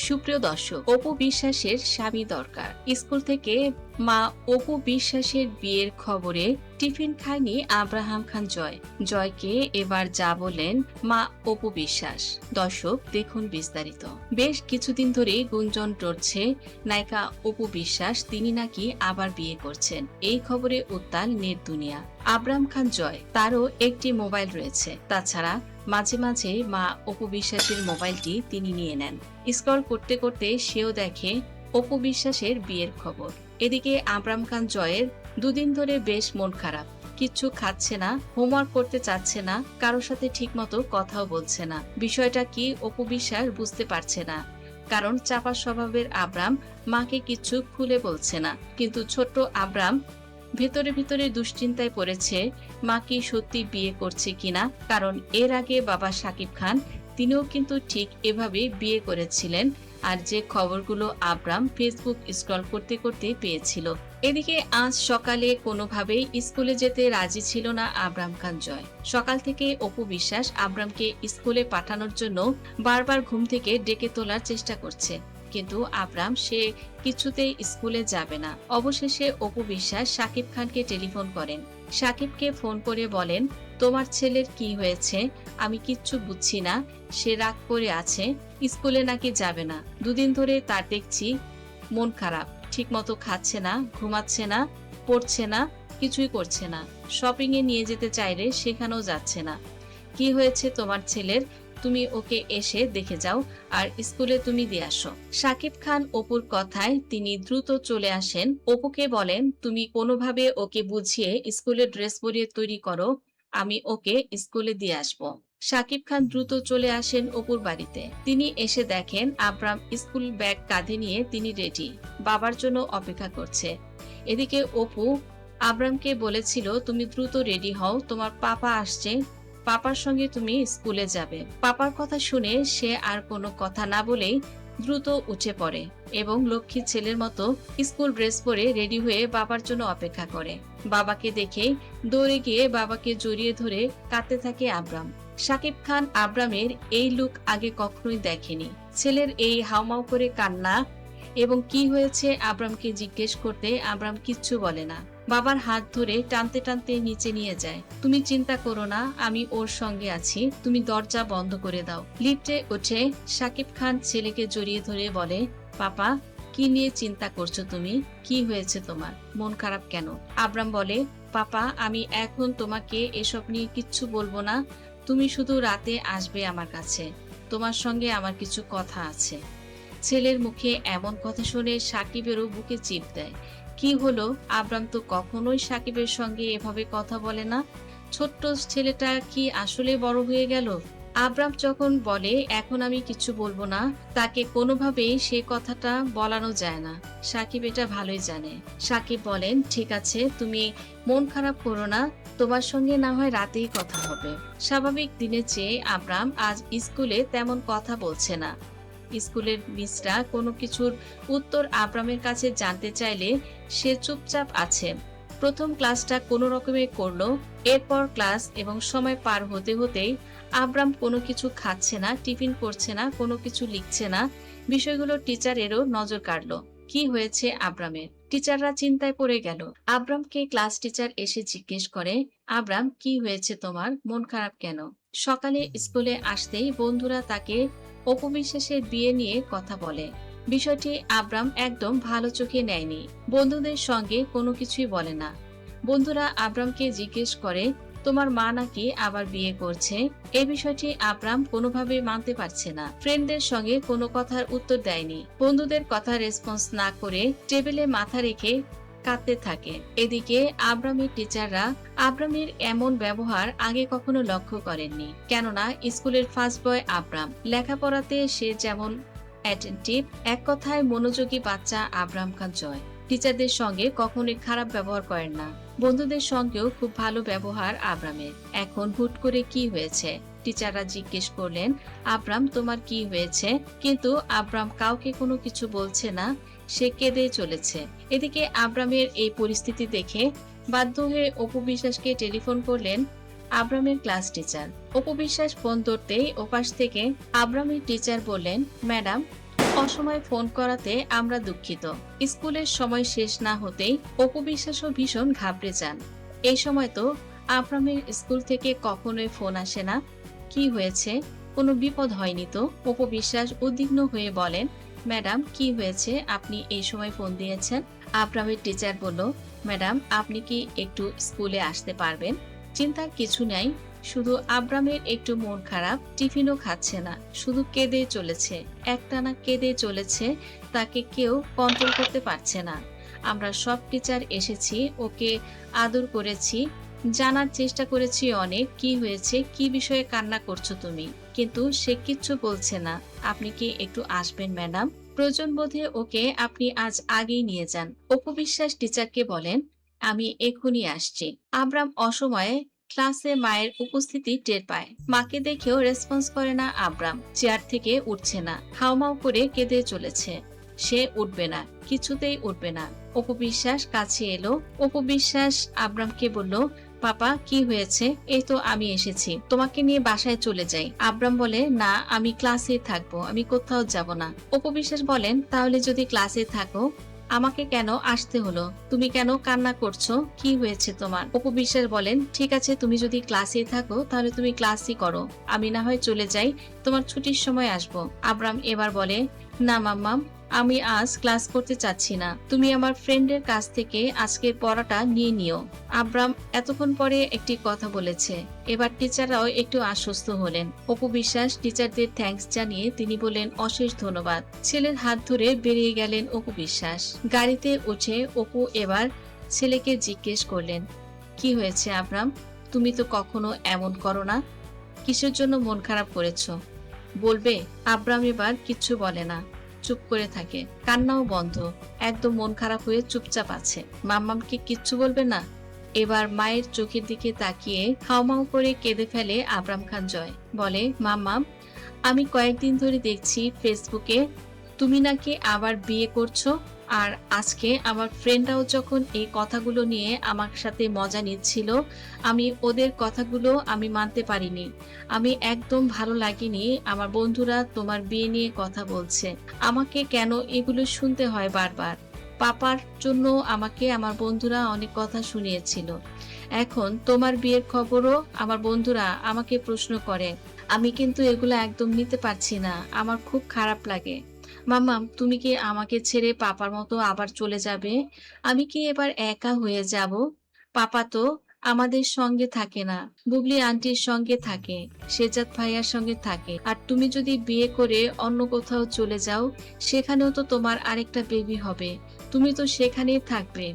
সুপ্রিয় দর্শক, অপু বিশ্বাসের স্বামী দরকার। স্কুল থেকে মা অপু বিশ্বাসের বিয়ের খবরে টিফিন খায়নি আব্রাহাম খান জয়। জয়কে এবার যা বলেন মা অপু বিশ্বাস। দর্শক দেখুন বিস্তারিত। বেশ কিছুদিন ধরে গুঞ্জন চলছে নায়িকা অপু বিশ্বাস তিনি নাকি আবার বিয়ে করছেন। এই খবরে উত্তাল নেট দুনিয়া। আব্রাহাম খান জয় তারও একটি মোবাইল রয়েছে। তাছাড়া মাঝে মাঝে মা অপু বিশ্বাসের মোবাইলটি তিনি নিয়ে নেন। স্ক্রল করতে করতে সেও দেখে অপু বিশ্বাসের বিয়ের খবর। এদিকে আব্রাহাম খান জয়ের দুদিন ধরে বেশ মন খারাপ। কিচ্ছু খাচ্ছে না, হোমওয়ার্ক করতে চাচ্ছে না, কারোর সাথে ঠিকমতো কথাও বলছে না। বিষয়টা কি অপু বিশ্বাস বুঝতে পারছে না, কারণ চাপা স্বভাবের আব্রাহাম মাকে কিচ্ছু খুলে বলছে না। কিন্তু ছোট্ট আব্রাহাম ভেতরে ভেতরে দুশ্চিন্তায় পড়েছে মা কি সত্যি বিয়ে করছে কিনা। কারণ এর আগে বাবা সাকিব খান তিনিও কিন্তু ঠিক এভাবে বিয়ে করেছিলেন, আর যে খবরগুলো আব্রাহাম ফেসবুক স্ক্রল করতে করতে পেয়েছিল। এদিকে আজ সকালে কোনোভাবেই স্কুলে যেতে রাজি ছিল না আব্রাহাম খান জয়। সকাল থেকে অপু বিশ্বাস আব্রাহামকে স্কুলে পাঠানোর জন্য বারবার ঘুম থেকে ডেকে তোলার চেষ্টা করছে, কিন্তু আব্রাহাম সে কিছুতেই স্কুলে যাবে না। অবশেষে অপু বিশ্বাস সাকিব খানকে টেলিফোন করেন। সাকিবকে ফোন করে বলেন, তোমার ছেলের কি হয়েছে? আমি কিচ্ছু বুঝছি না, সে রাগ করে আছে, স্কুলে নাকি যাবে না। দুদিন ধরে তার দেখছি মন খারাপ, ঠিক মতো খাচ্ছে না, ঘুমাচ্ছে না, পড়ছে না, কিছুই করছে না। শপিং এ নিয়ে যেতে চাইলে সেখানেও যাচ্ছে না। কি হয়েছে তোমার ছেলের? তুমি ওকে এসে দেখে যাও, আর স্কুলে তুমি দিয়ে আসো। সাকিব খান অপুর কথায় তিনি দ্রুত চলে আসেন। অপুকে বলেন, তুমি কোনোভাবে ওকে বুঝিয়ে স্কুলের ড্রেস পরিয়ে তৈরি করো, আমি ওকে স্কুলে দিয়ে আসবো। সাকিব খান দ্রুত চলে আসেন অপুর বাড়িতে। তিনি এসে দেখেন আব্রাহাম স্কুল ব্যাগ কাঁধে নিয়ে তিনি রেডি, বাবার জন্য অপেক্ষা করছে। এদিকে অপু আব্রাহামকে বলেছিল, তুমি দ্রুত রেডি হও, তোমার পাপা আসছে, পাপার সঙ্গে তুমি স্কুলে যাবে। পাপার কথা শুনে সে আর কোনো কথা না বলেই দ্রুত উঠে পড়ে এবং লক্ষ্মী ছেলের মতো স্কুল ড্রেস পরে রেডি হয়ে বাবার জন্য অপেক্ষা করে। বাবাকে দেখে দৌড়ে গিয়ে বাবাকে জড়িয়ে ধরে কাঁদতে থাকে আব্রাহাম। সাকিব খান আব্রাহামের এই লুক আগে কখনোই দেখেনি। ছেলের এই হাউমাউ করে কান্না এবং কি হয়েছে আব্রাহামকে জিজ্ঞেস করতে আব্রাহাম কিচ্ছু বলে না। বাবার হাত ধরে টানতে টানতে নিচে নিয়ে যায়। তুমি চিন্তা করো না, আমি ওর সঙ্গে আছি, তুমি দরজা বন্ধ করে দাও। লিফটে উঠে সাকিব খান ছেলেকে জড়িয়ে ধরে বলে, পাপা কি নিয়ে চিন্তা করছো তুমি? কি হয়েছে তোমার? মন খারাপ কেন? আব্রাহাম বলে, পাপা আমি এখন তোমাকে এসব নিয়ে কিচ্ছু বলবো না, তুমি শুধু রাতে আসবে আমার কাছে, তোমার সঙ্গে আমার কিছু কথা আছে। ছেলের মুখে এমন কথা শুনে সাকিবেরও বুকে চিপ দেয়। কি হলো? আব্রাহাম তো কখনোই সাকিবের সঙ্গে এভাবে কথা বলে না। ছোট্ট ছেলেটা কি আসলে বড় হয়ে গেল? আব্রাহাম যখন বলে এখন আমি কিছু বলবো না, তাকে কোনোভাবেই সে কথাটা বলানো যায় না। সাকিব এটা ভালোই জানে। সাকিব বলেন, ঠিক আছে, তুমি মন খারাপ করো না, তোমার সঙ্গে না হয় রাতেই কথা হবে। স্বাভাবিক দিনের চেয়ে আব্রাহাম আজ স্কুলে তেমন কথা বলছে না। স্কুলের মিসরা কোনো কিছুর উত্তর আব্রাহামের কাছে জানতে চাইলে সে চুপচাপ আছে। প্রথম ক্লাসটা কোনো রকমে করলো, এরপর ক্লাস এবং সময় পার হতে হতেই আব্রাহাম কোনো কিছু খাচ্ছে না, টিফিন করছে না, কোনো কিছু লিখছে না। বিষয়গুলো টিচারেরও নজর কাড়লো। কি হয়েছে আব্রাহামের? টিচাররা চিন্তায় পড়ে গেল। আব্রাহামকে ক্লাস টিচার এসে জিজ্ঞেস করে, আব্রাহাম কি হয়েছে তোমার? মন খারাপ কেন? সকালে স্কুলে আসতেই বন্ধুরা তাকে অপু বিশ্বাসের বিয়ে নিয়ে কথা বলে। বিষয়টি আব্রাহাম একদম ভালো চোখে নেয়নি। বন্ধুদের সঙ্গে কোনো কিছুই বলে না। বন্ধুরা আব্রাহামকে জিজ্ঞেস করে, তোমার মা নাকি আবার বিয়ে করছে? এই বিষয়টি আব্রাহাম কোনোভাবে মানতে পারছে না। ফ্রেন্ডদের সঙ্গে কোনো কথার উত্তর দেয়নি। বন্ধুদের কথা রেসপন্স না করে টেবিলে মাথা রেখে কাঁদতে থাকে। এদিকে আব্রাহামের টিচাররা আব্রাহামের এমন ব্যবহার আগে কখনো লক্ষ্য করেননি। কেননা স্কুলের ফার্স্ট বয় আব্রাহাম, লেখাপড়াতে সে যেমন অ্যাটেন্টিভ, এক কথায় মনোযোগী বাচ্চা আব্রাহাম খান জয় টিচারদের সঙ্গে কখনোই খারাপ ব্যবহার করেন না। বন্ধুদের সঙ্গেও খুব ভালো ব্যবহার আব্রাহামের। এখন হুট করে কি হয়েছে? টিচাররা জিজ্ঞেস করলেন, আব্রাহাম তোমার কি হয়েছে? কিন্তু আব্রাহাম কাউকে কোনো কিছু বলছে না, সে কেঁদে চলেছে। এদিকে আব্রাহামের এই পরিস্থিতি দেখে বাধ্য হয়ে অপু বিশ্বাসকে টেলিফোন করলেন আব্রাহামের class teacher. Apu Biswas phone ধরতেই ওপাশ থেকে আব্রাহামের টিচার বললেন, ম্যাডাম অসময়ে ফোন করাতে আমরা দুঃখিত। স্কুলের সময় শেষ না হতেই অপু বিশ্বাসও ভীষণ ঘাবড়ে যান। এই সময় তো আবরামের স্কুল থেকে কখনোই ফোন আসে না। কি হয়েছে? কোনো বিপদ হয়নি তো? অপু বিশ্বাস উদ্বিগ্ন হয়ে বলেন, ম্যাডাম কি হয়েছে, আপনি এই সময় ফোন দিয়েছেন? আবরামের টিচার বলল, ম্যাডাম আপনি কি একটু স্কুলে আসতে পারবেন? চিন্তার কিছু নাই, শুধু আব্রামের একটু মন খারাপ, টিফিনও খাচ্ছে না, শুধু কেঁদেই চলেছে, একটানা কেঁদেই চলেছে, তাকে কেউ কন্ট্রোল করতে পারছে না। আমরা সব টিচার এসেছি, ওকে আদর করেছি, জানার চেষ্টা করেছি অনেক, কি হয়েছে, কি বিষয়ে কান্না করছো তুমি, কিন্তু সে কিচ্ছু বলছে না। আপনি কি একটু আসবেন ম্যাডাম? প্রয়োজন বোধে ওকে আপনি আজ আগেই নিয়ে যান। অপু বিশ্বাস টিচারকে বলেন, আমি এখনই আসছি। আব্রাম অসময়ে ক্লাসে মায়ের উপস্থিতি টের পায়। মাকে দেখেও রেসপন্স করে না আব্রাম, চেয়ার থেকে উঠছে না, হাউমাউ করে কেঁদে চলেছে। সে উঠবে না, কিছুতেই উঠবে না। অপু বিশ্বাস কাছে এলো। অপু বিশ্বাস আব্রামকে বলল, পাপা কি হয়েছে? এই তো আমি এসেছি, তোমাকে নিয়ে বাসায় চলে যাই। আব্রাম বলে, না আমি ক্লাসে থাকবো, আমি কোথাও যাব না। অপু বিশ্বাস বলেন, তাহলে যদি ক্লাসে থাকো আমাকে কেন আসতে হলো? তুমি কেন কান্না করছো? কি হয়েছে তোমার? অপু বিশ্বাস বলেন, ঠিক আছে তুমি যদি ক্লাসে থাকো তাহলে তুমি ক্লাসই করো, আমি না হয় চলে যাই, তোমার ছুটির সময় আসবো। আব্রাম এবার বলে, না মাম্মাম, আমি আজ ক্লাস করতে চাচ্ছি না, তুমি আমার ফ্রেন্ডের কাছ থেকে আজকের পড়াটা নিয়ে নিও। আব্রাম এতক্ষণ পরে একটি কথা বলেছে, এবার টিচাররাও একটু আশ্বস্ত হলেন। অপু বিশ্বাস টিচারদের থ্যাঙ্কস জানিয়ে তিনি বলেন, অশেষ ধন্যবাদ। ছেলের হাত ধরে বেরিয়ে গেলেন অপু বিশ্বাস। গাড়িতে উঠে অপু এবার ছেলেকে জিজ্ঞেস করলেন, কি হয়েছে আব্রাম? তুমি তো কখনো এমন করো না, কিসের জন্য মন খারাপ করেছো? বলবে? আব্রাম এবার কিচ্ছু বলে না, চুপ করে থাকে, কান্নাও বন্ধ, একদম মন খারাপ হয়ে চুপচাপ আছে। মাম্মামকে কিচ্ছু বলবে না? এবার মায়ের চোখের দিকে তাকিয়ে হাউমাউ করে কেঁদে ফেলে আবরাম খান জয়। বলে, মাম্মাম আমি কয়েকদিন ধরে দেখছি ফেসবুকে তুমি নাকি আবার বিয়ে করছো, আর আজকে আমার ফ্রেন্ডরাও যখন এই কথাগুলো নিয়ে আমার সাথে মজা নিচ্ছিল, আমি ওদের কথাগুলো আমি মানতে পারিনি। আমি একদম ভালো লাগেনি আমার বন্ধুরা তোমার বিয়ে নিয়ে কথা বলছে, আমাকে কেন এগুলো শুনতে হয় বারবার? পাপার জন্য আমাকে আমার বন্ধুরা অনেক কথা শুনিয়েছিল, এখন তোমার বিয়ের খবরও আমার বন্ধুরা আমাকে প্রশ্ন করে। আমি কিন্তু এগুলো একদম নিতে পারছি না, আমার খুব খারাপ লাগে। মাম্মাম তুমি কি আমাকে ছেড়ে পাপার মতো আবার চলে যাবে? আমি কি এবার একা হয়ে যাব? পাপা তো আমাদের সঙ্গে থাকে না, বুবলি আন্টির সঙ্গে থাকে, শেজাদ ভাইয়ার সঙ্গে থাকে, আর তুমি যদি বিয়ে করে অন্য কোথাও চলে যাও, সেখানেও তো তোমার আরেকটা বেবি হবে, তুমি তো সেখানেই থাকবে।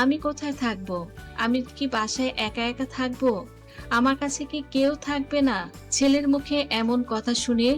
আমি কোথায় থাকবো? আমি কি বাসায় একা একা থাকবো? আমার কাছে কি কেউ থাকবে না? ছেলের মুখে এমন কথা শুনে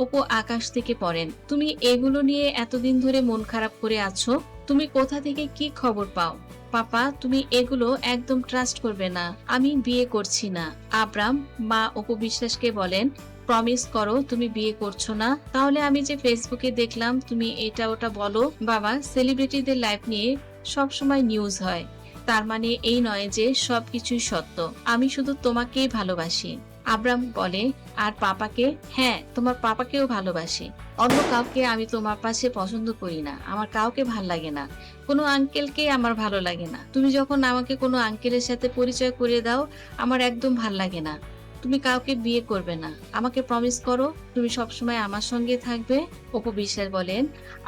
অপু আকাশ থেকে পড়েন। তুমি এগুলো নিয়ে এতদিন ধরে মন খারাপ করে আছো, তুমি কোথা থেকে কি খবর পাও? পাপা তুমি এগুলো একদম ট্রাস্ট করবে না, আমি বিয়ে করছি না। আব্রাম মা অপু বিশ্বাসকে বলেন, প্রমিস করো তুমি বিয়ে করছো না, তাহলে আমি যে ফেসবুকে দেখলাম তুমি এটা ওটা বলো। বাবা সেলিব্রিটিদের লাইফ নিয়ে সব সময় নিউজ হয়, তার মানে এই নয় যে সবকিছুই সত্য, আমি শুধু তোমাকেই ভালোবাসি। আব্রাম বলে, আর পাপাকে? হ্যাঁ তোমার পাপাকেও ভালোবাসি, অন্য কাউকে আমি তোমার পাশে পছন্দ করি না, আমার কাউকে ভাল লাগে না, কোনো আঙ্কেলকে আমার ভালো লাগে না, তুমি যখন আমাকে কোনো আঙ্কেলের সাথে পরিচয় করিয়ে দাও আমার একদম ভাল লাগে না। তুমি কাউকে বিয়ে করবে না, আমাকে প্রমিস করো তুমি সবসময় আমার সঙ্গে থাকবে। অপু বিশ্বাস বলেন,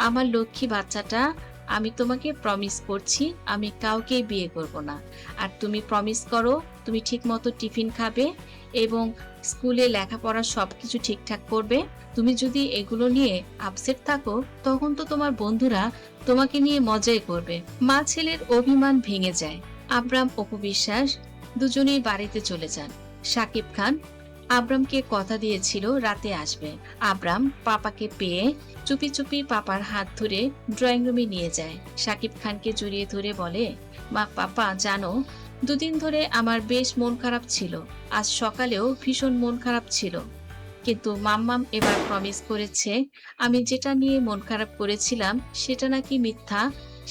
আমার লক্ষ্মী বাচ্চাটা, আমি তোমাকে প্রমিস করছি আমি কাউকে বিয়ে করব না। আর তুমি প্রমিস করো তুমি ঠিক মতো টিফিন খাবে এবং স্কুলে লেখাপড়া সবকিছু ঠিকঠাক করবে। তুমি যদি এগুলো নিয়ে আপসেট থাকো তখন তো তোমার বন্ধুরা তোমাকে নিয়ে মজাই করবে। মা ছেলের অভিমান ভেঙে যায়। আব্রাম অপু বিশ্বাস দুজনেই বাড়িতে চলে যান। সাকিব খান আব্রামকে কথা দিয়েছিল রাতে আসবে। আব্রাম পাপাকে পেয়ে চুপি চুপি পাপার হাত ধরে ড্রয়িং রুমে নিয়ে যায়। সাকিব খানকে জড়িয়ে ধরে বলে, মা পাপা জানো দুদিন ধরে আমার বেশ মন খারাপ ছিল, আজ সকালেও ভীষণ মন খারাপ ছিল, কিন্তু মাম্মাম এবার প্রমিস করেছে আমি যেটা নিয়ে মন খারাপ করেছিলাম সেটা নাকি মিথ্যা,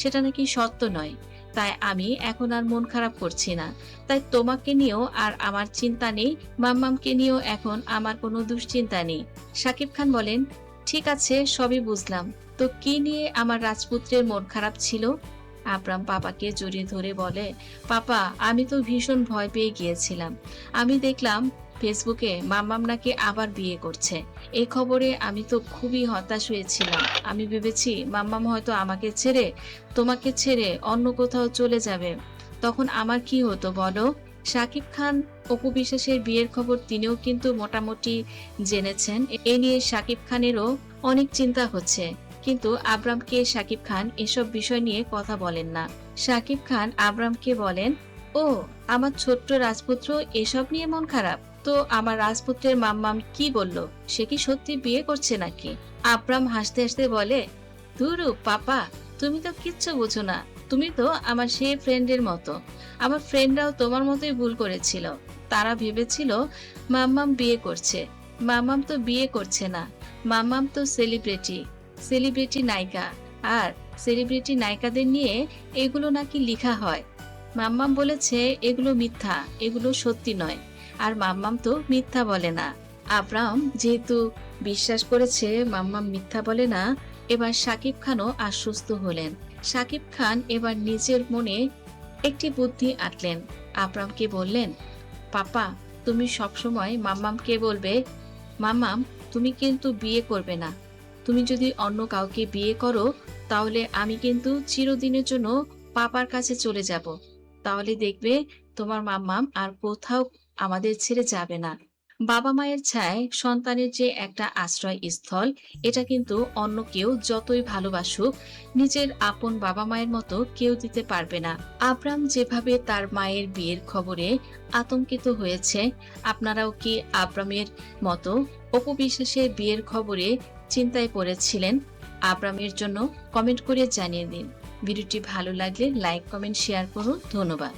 সেটা নাকি সত্য নয়, তাই আমি এখন আর মন খারাপ করছি না। তাই তোমাকে নিয়েও আর আমার চিন্তা নেই, মাম্মামকে নিয়েও এখন আমার কোনো দুশ্চিন্তা নেই। সাকিব খান বলেন, ঠিক আছে, সবই বুঝলাম। তো কি নিয়ে আমার রাজপুত্রের মন খারাপ ছিল? আব্রাম পাপাকে জড়িয়ে ধরে বলে, পাপা, আমি তো ভীষণ ভয় পেয়ে গিয়েছিলাম। আমি দেখলাম ফেসবুকে মাম্মাম নাকি আবার বিয়ে করছে। এই খবরে আমি তো খুবই হতাশ হয়েছিলাম। আমি ভেবেছি মাম্মাম হয়তো আমাকে ছেড়ে, তোমাকে ছেড়ে অন্য কোথাও চলে যাবে। তখন আমার কি হতো বলো? শাকিব খান অপু বিশ্বাসের বিয়ের খবর তিনিও কিন্তু মোটামুটি জেনেছেন। এ নিয়ে শাকিব খানেরও অনেক চিন্তা হচ্ছে। কিন্তু আবরামকে শাকিব খান এসব বিষয় নিয়ে কথা বলেন না। শাকিব খান আবরামকে বলেন, ও, আমার ছোট্ট রাজপুত্র এসব নিয়ে মন খারাপ? তো আমার রাজপুত্রের মাম্মাম কি বলল? সে কি সত্যি বিয়ে করছে নাকি? আবরাম হাসতে হাসতে বলে, ধুরু পাপা, তুমি তো কিচ্ছু বুঝো না। তুমি তো আমার সেই ফ্রেন্ডের মতো। আমার ফ্রেন্ডরাও তোমার মতোই ভুল করেছিল। তারা ভেবেছিল মাম্মাম বিয়ে করছে। মাম্মাম তো বিয়ে করছে না। মাম্মাম তো সেলিব্রিটি নায়িকা। আর সেলিব্রিটি নায়িকাদের নিয়ে এগুলো নাকি লেখা হয়। মাম্মাম বলেছে এগুলো মিথ্যা, এগুলো সত্যি নয়। আর মাম্মাম তো মিথ্যা বলে না। আব্রাম যেহেতু বিশ্বাস করেছে মাম্মাম মিথ্যা বলে না, এবার শাকিব খানও আশ্বস্ত হলেন। শাকিব খান এবার নিজের মনে একটি বুদ্ধি আঁটলেন। আব্রামকে বললেন, পাপা, তুমি সবসময় মাম্মামকে বলবে, মাম্মাম, তুমি কিন্তু বিয়ে করবে না। তুমি যদি অন্য কাউকে বিয়ে করো, তাহলে আমি কিন্তু চিরদিনের জন্য পাপার কাছে চলে যাব। তাহলে দেখবে তোমার মাম্মাম আর কোথাও আমাদের ছেড়ে যাবে না। বাবা মায়ের ছায় সন্তানের যে একটা আশ্রয় স্থল, এটা কিন্তু অন্য কেউ যতই ভালোবাসুক নিজের আপন বাবা মায়ের মতো কেউ দিতে পারবে না। আব্রাম যেভাবে তার মায়ের বিয়ের খবরে আতঙ্কিত হয়েছে, আপনারাও কি আব্রামের মতো অপু বিশ্বাসের বিয়ের খবরে চিন্তায় পড়েছিলেন? আব্রামের জন্য কমেন্ট করে জানিয়ে দিন। ভিডিওটি ভালো লাগলে লাইক, কমেন্ট, শেয়ার করুন। ধন্যবাদ।